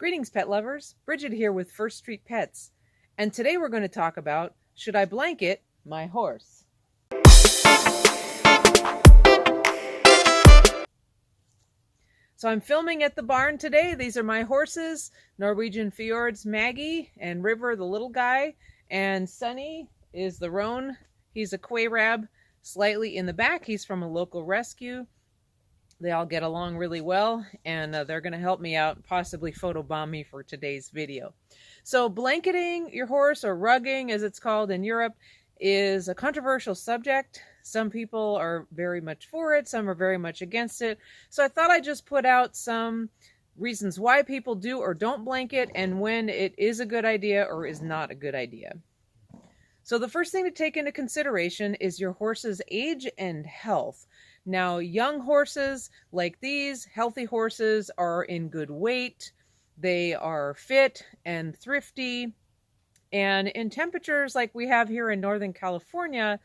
Greetings, pet lovers. Bridget here with First Street Pets. And today we're going to talk about, should I blanket my horse? So I'm filming at the barn today. These are my horses, Norwegian Fjords, Maggie, and River, the little guy. And Sunny is the roan. He's a Quayrab, slightly in the back. He's from a local rescue. They all get along really well, and they're going to help me out, possibly photobomb me for today's video. So blanketing your horse, or rugging as it's called in Europe, is a controversial subject. Some people are very much for it, some are very much against it. So I thought I'd just put out some reasons why people do or don't blanket, and when it is a good idea or is not a good idea. So the first thing to take into consideration is your horse's age and health. Now, young horses like these, healthy horses, are in good weight. They are fit and thrifty. And in temperatures like we have here in Northern California,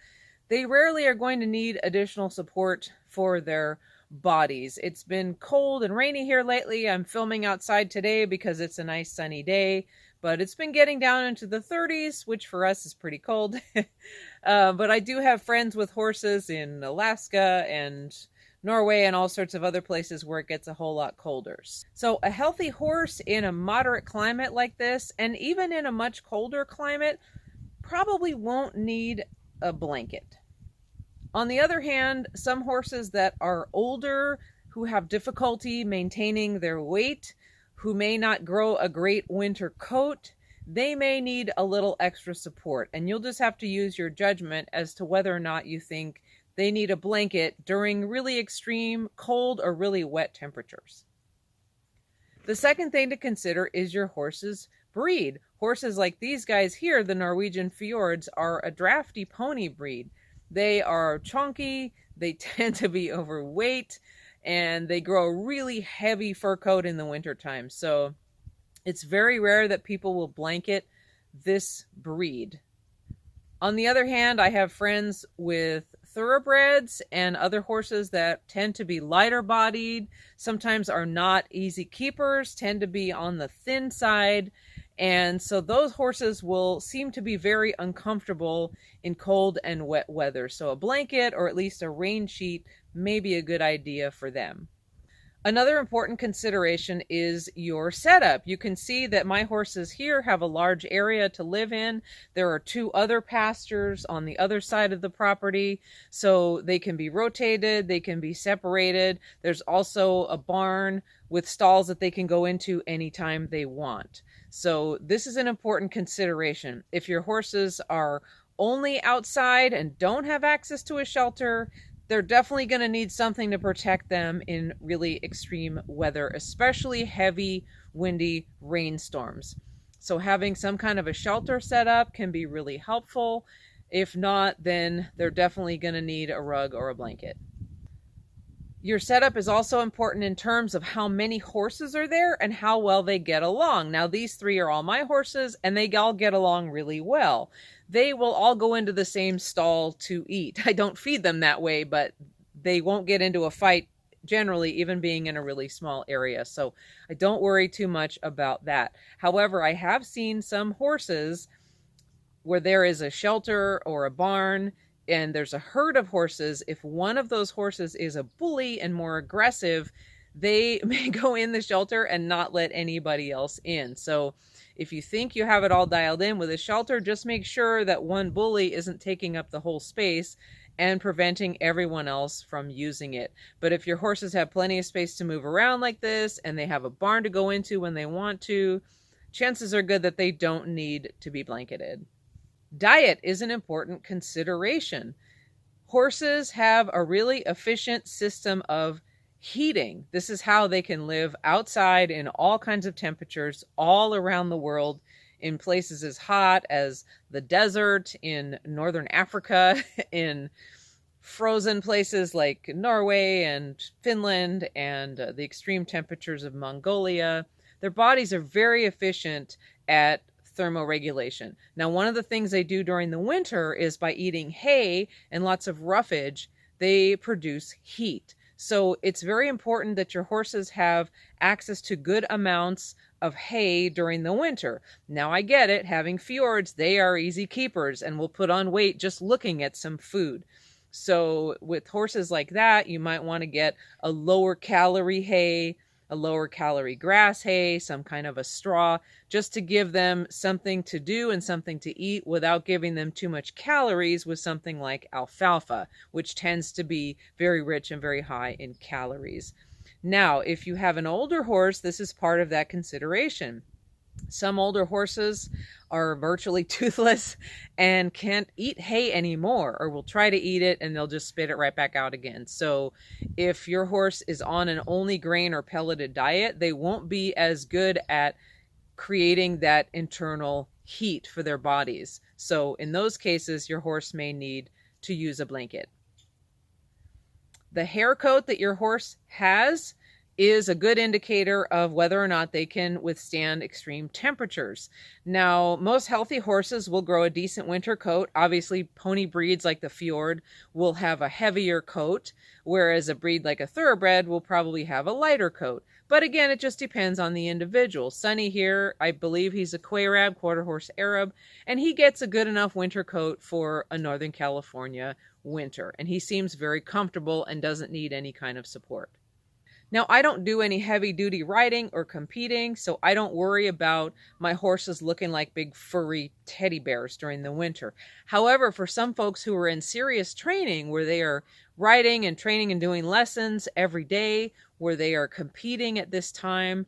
they rarely are going to need additional support for their bodies. It's been cold and rainy here lately. I'm filming outside today because it's a nice sunny day, but it's been getting down into the 30s, which for us is pretty cold. But I do have friends with horses in Alaska and Norway and all sorts of other places where it gets a whole lot colder. So a healthy horse in a moderate climate like this, and even in a much colder climate, probably won't need a blanket. On the other hand, some horses that are older, who have difficulty maintaining their weight, who may not grow a great winter coat, they may need a little extra support. And you'll just have to use your judgment as to whether or not you think they need a blanket during really extreme cold or really wet temperatures. The second thing to consider is your horse's breed. Horses like these guys here, the Norwegian Fjords, are a drafty pony breed. They are chonky, they tend to be overweight, and they grow a really heavy fur coat in the wintertime. So it's very rare that people will blanket this breed. On the other hand, I have friends with thoroughbreds and other horses that tend to be lighter bodied, sometimes are not easy keepers, tend to be on the thin side. And so those horses will seem to be very uncomfortable in cold and wet weather. So a blanket, or at least a rain sheet, may be a good idea for them. Another important consideration is your setup. You can see that my horses here have a large area to live in. There are 2 other pastures on the other side of the property, so they can be rotated, they can be separated. There's also a barn with stalls that they can go into anytime they want. So this is an important consideration. If your horses are only outside and don't have access to a shelter, they're definitely going to need something to protect them in really extreme weather, especially heavy, windy rainstorms. So having some kind of a shelter set up can be really helpful. If not, then they're definitely going to need a rug or a blanket. Your setup is also important in terms of how many horses are there and how well they get along. Now, these 3 are all my horses, and they all get along really well. They will all go into the same stall to eat. I don't feed them that way, but they won't get into a fight generally, even being in a really small area. So I don't worry too much about that. However, I have seen some horses where there is a shelter or a barn and there's a herd of horses. If one of those horses is a bully and more aggressive, they may go in the shelter and not let anybody else in. So if you think you have it all dialed in with a shelter, just make sure that one bully isn't taking up the whole space and preventing everyone else from using it. But if your horses have plenty of space to move around like this, and they have a barn to go into when they want to, chances are good that they don't need to be blanketed. Diet is an important consideration. Horses have a really efficient system of heating. This is how they can live outside in all kinds of temperatures all around the world, in places as hot as the desert, in northern Africa, in frozen places like Norway and Finland, and the extreme temperatures of Mongolia. Their bodies are very efficient at thermoregulation. Now, one of the things they do during the winter is by eating hay and lots of roughage, they produce heat. So it's very important that your horses have access to good amounts of hay during the winter. Now I get it, having fjords, they are easy keepers and will put on weight just looking at some food. So with horses like that, you might want to get a lower calorie hay, a lower calorie grass hay, some kind of a straw, just to give them something to do and something to eat without giving them too much calories with something like alfalfa, which tends to be very rich and very high in calories. Now, if you have an older horse, this is part of that consideration. Some older horses are virtually toothless and can't eat hay anymore, or will try to eat it and they'll just spit it right back out again. So if your horse is on an only grain or pelleted diet, they won't be as good at creating that internal heat for their bodies. So in those cases, your horse may need to use a blanket. The hair coat that your horse has is a good indicator of whether or not they can withstand extreme temperatures. Now, most healthy horses will grow a decent winter coat. Obviously, pony breeds like the Fjord will have a heavier coat, whereas a breed like a thoroughbred will probably have a lighter coat. But again, it just depends on the individual. Sonny here, I believe he's a Quayrab, quarter horse Arab, and he gets a good enough winter coat for a Northern California winter. And he seems very comfortable and doesn't need any kind of support. Now, I don't do any heavy-duty riding or competing, so I don't worry about my horses looking like big furry teddy bears during the winter. However, for some folks who are in serious training, where they are riding and training and doing lessons every day, where they are competing at this time,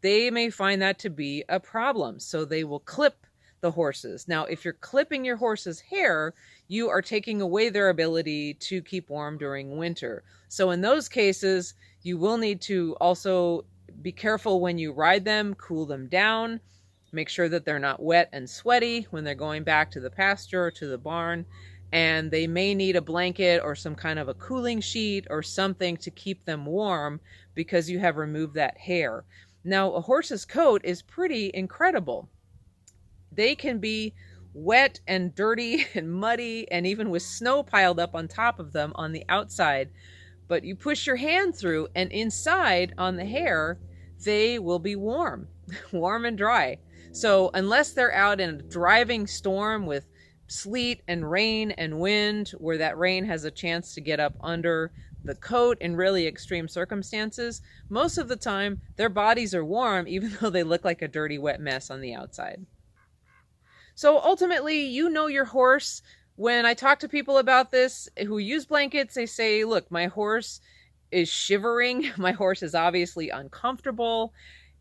they may find that to be a problem. So they will clip the horses. Now, if you're clipping your horse's hair, you are taking away their ability to keep warm during winter. So in those cases, you will need to also be careful when you ride them, cool them down, make sure that they're not wet and sweaty when they're going back to the pasture or to the barn. And they may need a blanket or some kind of a cooling sheet or something to keep them warm because you have removed that hair. Now, a horse's coat is pretty incredible. They can be wet and dirty and muddy and even with snow piled up on top of them on the outside. But you push your hand through and inside on the hair, they will be warm, warm and dry. So unless they're out in a driving storm with sleet and rain and wind, where that rain has a chance to get up under the coat in really extreme circumstances, most of the time their bodies are warm even though they look like a dirty wet mess on the outside. So ultimately, you know your horse. When I talk to people about this who use blankets, they say, look, my horse is shivering. My horse is obviously uncomfortable,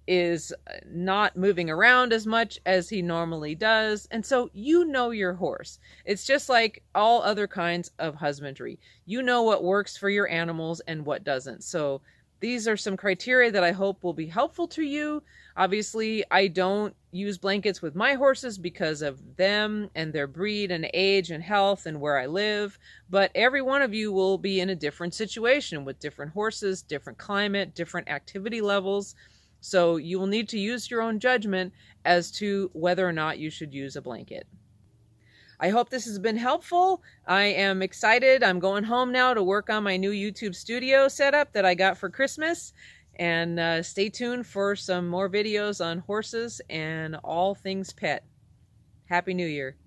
is not moving around as much as he normally does. And so you know your horse. It's just like all other kinds of husbandry. You know what works for your animals and what doesn't. So these are some criteria that I hope will be helpful to you. Obviously, I don't use blankets with my horses because of them and their breed and age and health and where I live. But every one of you will be in a different situation with different horses, different climate, different activity levels. So you will need to use your own judgment as to whether or not you should use a blanket. I hope this has been helpful. I am excited. I'm going home now to work on my new YouTube studio setup that I got for Christmas. And stay tuned for some more videos on horses and all things pet. Happy New Year.